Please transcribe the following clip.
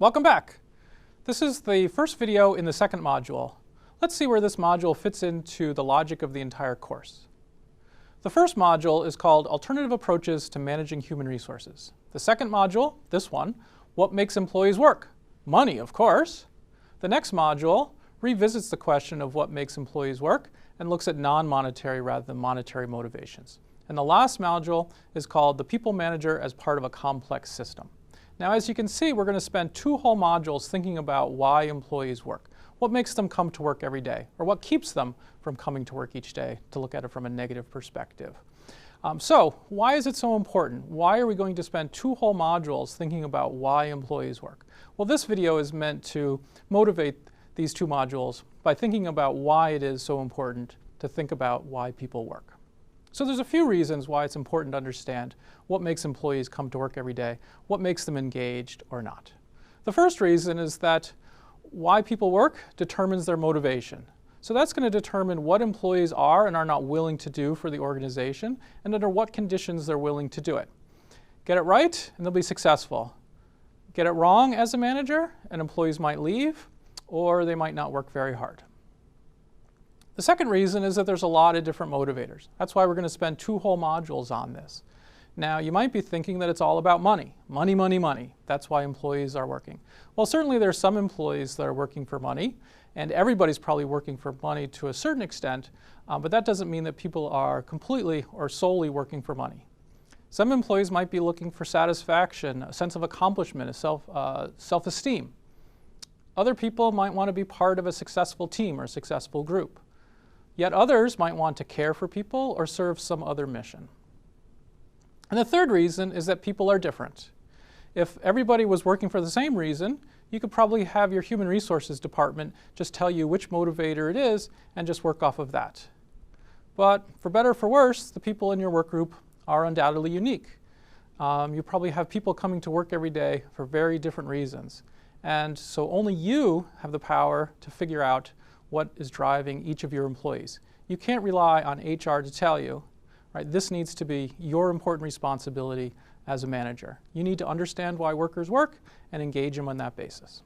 Welcome back. This is the first video in the second module. Let's see where this module fits into the logic of the entire course. The first module is called Alternative Approaches to Managing Human Resources. The second module, this one, What Makes Employees Work? Money, of course. The next module revisits the question of what makes employees work and looks at non-monetary rather than monetary motivations. And the last module is called The People Manager as Part of a Complex System. Now, as you can see, we're going to spend 2 whole modules thinking about why employees work. What makes them come to work every day, or what keeps them from coming to work each day, to look at it from a negative perspective. So, why is it so important? Why are we going to spend 2 whole modules thinking about why employees work? Well, this video is meant to motivate these 2 modules by thinking about why it is so important to think about why people work. So there's a few reasons why it's important to understand what makes employees come to work every day, what makes them engaged or not. The first reason is that why people work determines their motivation. So that's going to determine what employees are and are not willing to do for the organization and under what conditions they're willing to do it. Get it right and they'll be successful. Get it wrong as a manager and employees might leave or they might not work very hard. The second reason is that there's a lot of different motivators. That's why we're going to spend 2 whole modules on this. Now, you might be thinking that it's all about money. Money, money, money. That's why employees are working. Well, certainly there's some employees that are working for money, and everybody's probably working for money to a certain extent, but that doesn't mean that people are completely or solely working for money. Some employees might be looking for satisfaction, a sense of accomplishment, a self-esteem. Other people might want to be part of a successful team or a successful group. Yet others might want to care for people or serve some other mission. And the third reason is that people are different. If everybody was working for the same reason, you could probably have your human resources department just tell you which motivator it is and just work off of that. But for better or for worse, the people in your work group are undoubtedly unique. You probably have people coming to work every day for very different reasons. And so only you have the power to figure out what is driving each of your employees. You can't rely on HR to tell you, right? This needs to be your important responsibility as a manager. You need to understand why workers work and engage them on that basis.